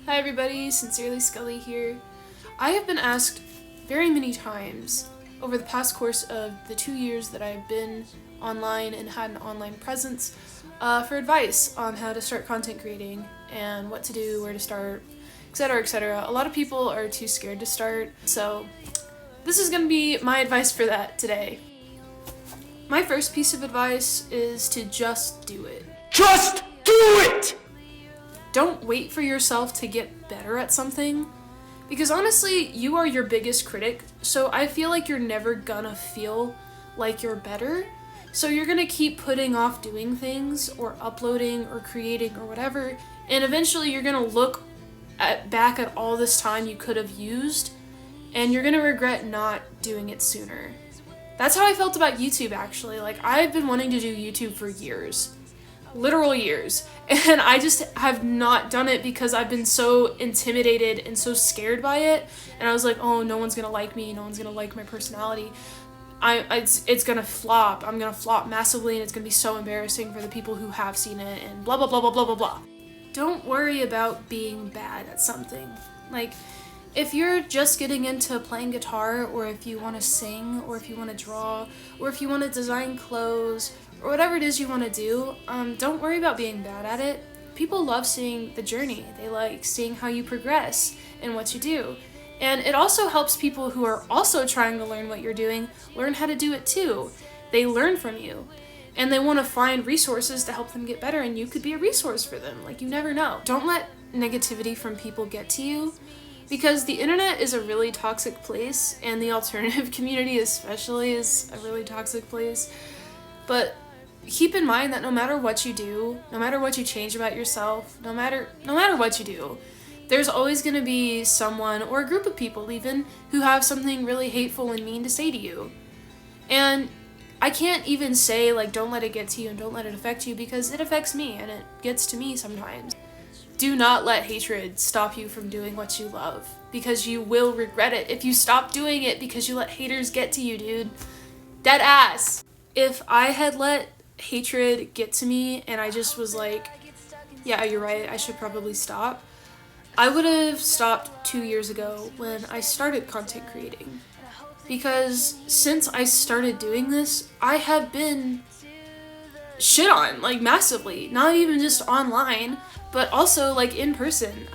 Hi everybody, Sincerely Scully here. I have been asked very many times over the past course of the 2 years that I've been online and had an online presence for advice on how to start content creating and what to do, where to start, etc., etc. A lot of people are too scared to start, so this is going to be my advice for that today. My first piece of advice is to just do it. Just do it! Don't wait for yourself to get better at something, because honestly, you are your biggest critic, so I feel like you're never gonna feel like you're better, so you're gonna keep putting off doing things, or uploading, or creating, or whatever, and eventually you're gonna look back at all this time you could have used, and you're gonna regret not doing it sooner. That's how I felt about YouTube, actually. Like, I've been wanting to do YouTube for years. Literal years, and I just have not done it because I've been so intimidated and so scared by it, and I was like, oh, no one's gonna like me, no one's gonna like my personality, it's gonna flop, I'm gonna flop massively, and it's gonna be so embarrassing for the people who have seen it, and blah blah blah blah blah blah blah. Don't worry about being bad at something. Like, if you're just getting into playing guitar, or if you want to sing, or if you want to draw, or if you want to design clothes, or whatever it is you want to do, don't worry about being bad at it. People love seeing the journey. They like seeing how you progress in what you do. And it also helps people who are also trying to learn what you're doing learn how to do it too. They learn from you. And they want to find resources to help them get better, and you could be a resource for them. Like, you never know. Don't let negativity from people get to you, because the internet is a really toxic place, and the alternative community especially is a really toxic place. But keep in mind that no matter what you do, no matter what you change about yourself, no matter what you do, there's always going to be someone, or a group of people even, who have something really hateful and mean to say to you. And I can't even say, like, don't let it get to you and don't let it affect you, because it affects me and it gets to me sometimes. Do not let hatred stop you from doing what you love, because you will regret it if you stop doing it because you let haters get to you, dude. Dead ass. If I had let hatred get to me and I just was like, yeah, you're right, I should probably stop, I would have stopped 2 years ago when I started content creating. Because since I started doing this, I have been shit on, like, massively. Not even just online, but also, like, in person.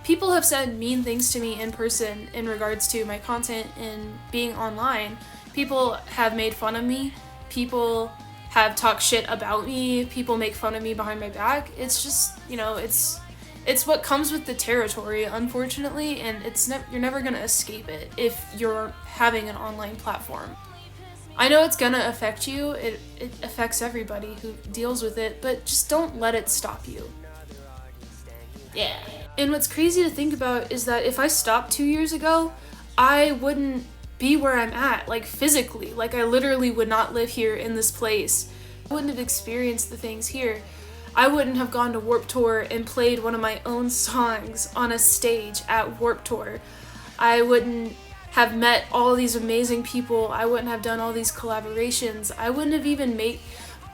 People have said mean things to me in person in regards to my content and being online. People have made fun of me. People have talked shit about me. People make fun of me behind my back. It's just, it's what comes with the territory, unfortunately, and you're never gonna escape it if you're having an online platform. I know it's gonna affect you. It affects everybody who deals with it, but just don't let it stop you. Yeah. And what's crazy to think about is that if I stopped 2 years ago, I wouldn't be where I'm at, like, physically. Like, I literally would not live here in this place. I wouldn't have experienced the things here. I wouldn't have gone to Warped Tour and played one of my own songs on a stage at Warped Tour. I wouldn't have met all these amazing people. I wouldn't have done all these collaborations. I wouldn't have even made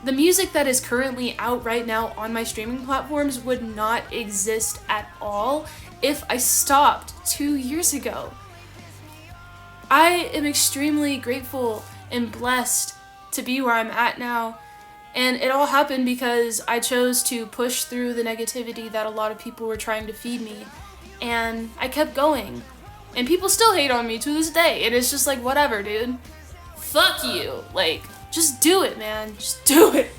the music that is currently out right now on my streaming platforms would not exist at all if I stopped 2 years ago. I am extremely grateful and blessed to be where I'm at now, and it all happened because I chose to push through the negativity that a lot of people were trying to feed me, and I kept going. And people still hate on me to this day, and it's just like, whatever, dude. Fuck you. Like, just do it, man. Just do it.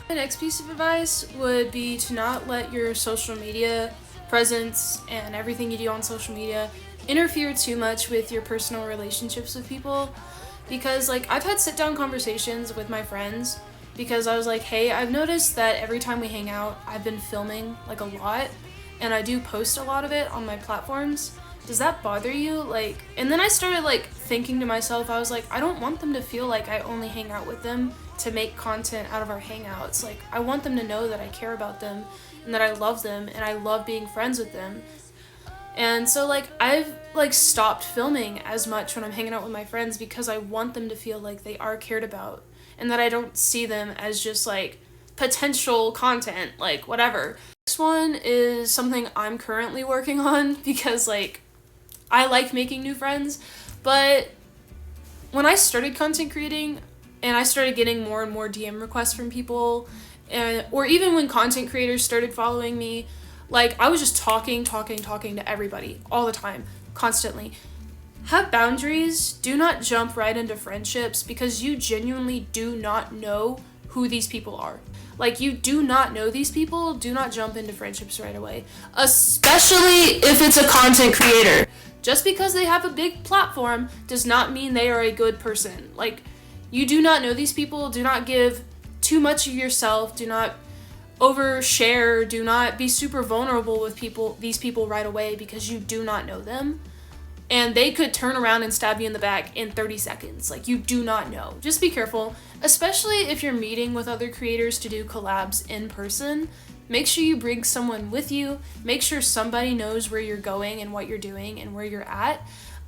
My next piece of advice would be to not let your social media presence and everything you do on social media interfere too much with your personal relationships with people, because, like, I've had sit-down conversations with my friends because I was like, hey, I've noticed that every time we hang out, I've been filming, like, a lot, and I do post a lot of it on my platforms. Does that bother you? Like, and then I started, like, thinking to myself, I was like, I don't want them to feel like I only hang out with them to make content out of our hangouts. Like, I want them to know that I care about them and that I love them and I love being friends with them. And so, like, I've, like, stopped filming as much when I'm hanging out with my friends because I want them to feel like they are cared about and that I don't see them as just, like, potential content, like, whatever. next one is something I'm currently working on because, like, I like making new friends, but when I started content creating and I started getting more and more DM requests from people, or even when content creators started following me, like, I was just talking to everybody all the time, constantly. Have boundaries. Do not jump right into friendships because you genuinely do not know who these people are. Like, you do not know these people. Do not jump into friendships right away, especially if it's a content creator. Just because they have a big platform does not mean they are a good person. Like, you do not know these people. Do not give too much of yourself. Do not overshare. Do not be super vulnerable with these people right away because you do not know them. And they could turn around and stab you in the back in 30 seconds. Like, you do not know. Just be careful, especially if you're meeting with other creators to do collabs in person. Make sure you bring someone with you. Make sure somebody knows where you're going and what you're doing and where you're at.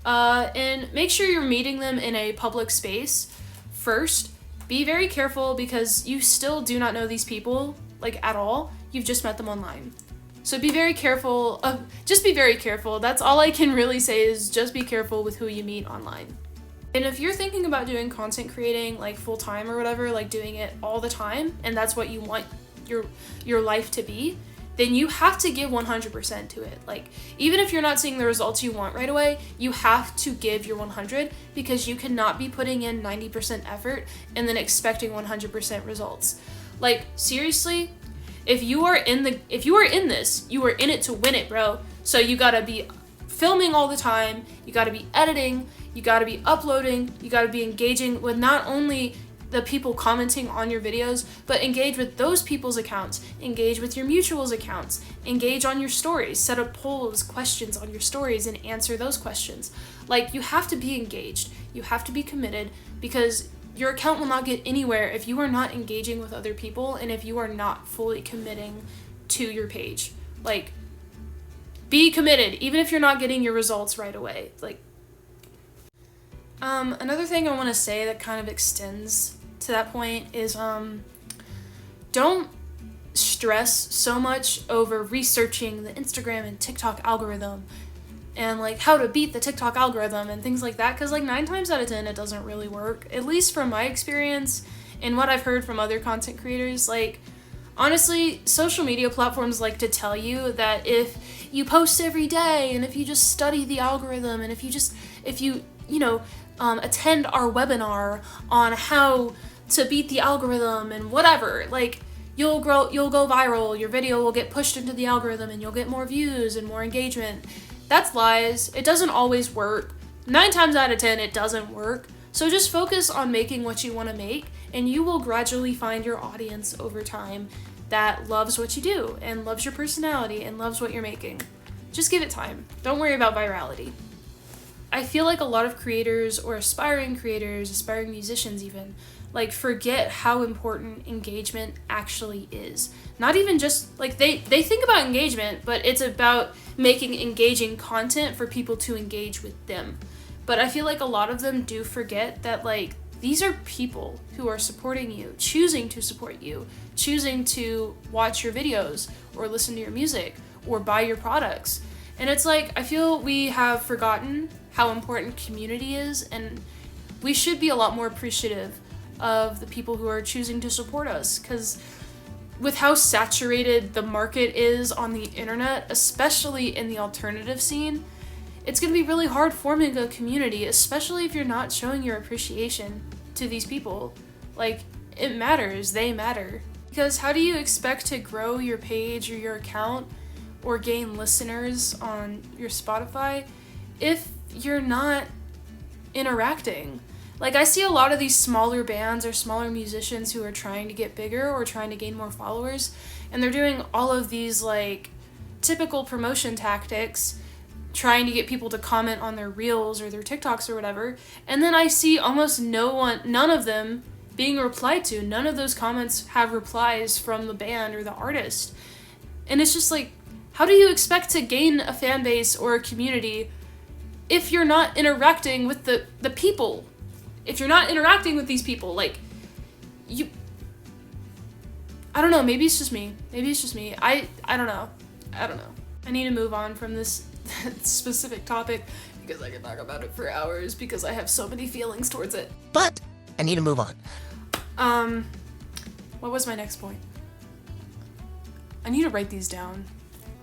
And make sure you're meeting them in a public space first. Be very careful because you still do not know these people, like, at all. You've just met them online. So be very careful. Just be very careful. That's all I can really say is just be careful with who you meet online. And if you're thinking about doing content creating, like, full time or whatever, like doing it all the time, and that's what you want your life to be, then you have to give 100% to it. Like, even if you're not seeing the results you want right away, you have to give your 100 because you cannot be putting in 90% effort and then expecting 100% results. Like, seriously, if you are in this, you are in it to win it, bro. So you gotta be filming all the time, you gotta be editing, you gotta be uploading, you gotta be engaging with not only the people commenting on your videos, but engage with those people's accounts, engage with your mutuals accounts, engage on your stories, set up polls, questions on your stories, and answer those questions. Like, you have to be engaged, you have to be committed, because your account will not get anywhere if you are not engaging with other people and if you are not fully committing to your page. Like, be committed, even if you're not getting your results right away. Like, another thing I want to say that kind of extends to that point is, don't stress so much over researching the Instagram and TikTok algorithm and, like, how to beat the TikTok algorithm and things like that, because, like, 9 times out of 10 it doesn't really work, at least from my experience and what I've heard from other content creators. Like, honestly, social media platforms like to tell you that if you post every day and if you just study the algorithm and if you attend our webinar on how to beat the algorithm and whatever, like, you'll go viral, your video will get pushed into the algorithm and you'll get more views and more engagement. That's lies. It doesn't always work. 9 times out of 10, it doesn't work. So just focus on making what you want to make, and you will gradually find your audience over time that loves what you do, and loves your personality, and loves what you're making. Just give it time. Don't worry about virality. I feel like a lot of creators, or aspiring musicians even, like, forget how important engagement actually is. Not even just, like, they think about engagement, but it's about making engaging content for people to engage with them. But I feel like a lot of them do forget that, like, these are people who are supporting you, choosing to support you, choosing to watch your videos, or listen to your music, or buy your products. And it's like, I feel we have forgotten how important community is, and we should be a lot more appreciative of the people who are choosing to support us, because with how saturated the market is on the internet, especially in the alternative scene, it's going to be really hard forming a community, especially if you're not showing your appreciation to these people. Like, it matters, they matter. Because how do you expect to grow your page or your account or gain listeners on your Spotify if you're not interacting? Like, I see a lot of these smaller bands or smaller musicians who are trying to get bigger or trying to gain more followers, and they're doing all of these, like, typical promotion tactics, trying to get people to comment on their reels or their TikToks or whatever, and then I see almost none of them being replied to. None of those comments have replies from the band or the artist. And it's just like, how do you expect to gain a fan base or a community if you're not interacting with the people? If you're not interacting with these people, like, I don't know, maybe it's just me. I don't know. I need to move on from this specific topic because I could talk about it for hours because I have so many feelings towards it. But I need to move on. What was my next point? I need to write these down.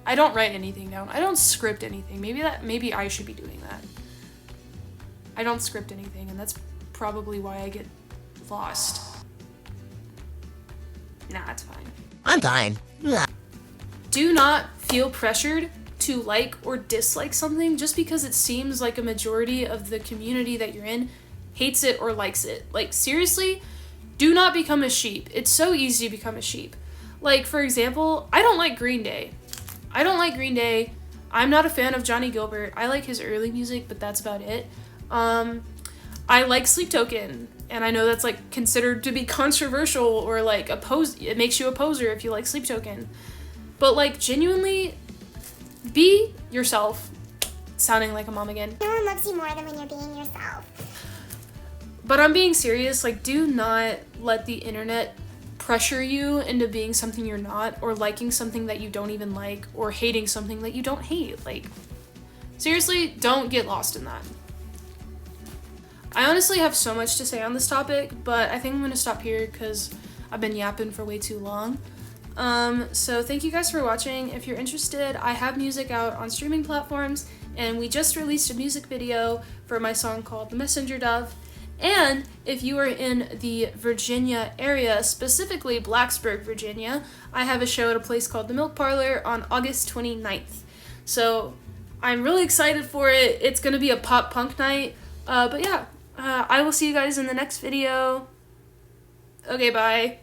I don't write anything down. I don't script anything. Maybe I should be doing that. I don't script anything, and that's probably why I get lost. Nah, it's fine. I'm fine. Do not feel pressured to like or dislike something just because it seems like a majority of the community that you're in hates it or likes it. Like, seriously, do not become a sheep. It's so easy to become a sheep. Like, for example, I don't like Green Day. I'm not a fan of Johnny Gilbert. I like his early music, but that's about it. I like Sleep Token, and I know that's like considered to be controversial or like it makes you a poser if you like Sleep Token. But like, genuinely, be yourself. Sounding like a mom again. No one loves you more than when you're being yourself. But I'm being serious, like, do not let the internet pressure you into being something you're not, or liking something that you don't even like, or hating something that you don't hate. Like, seriously, don't get lost in that. I honestly have so much to say on this topic, but I think I'm gonna stop here because I've been yapping for way too long. So thank you guys for watching. If you're interested, I have music out on streaming platforms, and we just released a music video for my song called The Messenger Dove. And if you are in the Virginia area, specifically Blacksburg, Virginia, I have a show at a place called The Milk Parlor on August 29th. So I'm really excited for it. It's gonna be a pop punk night. But yeah, I will see you guys in the next video. Okay, bye.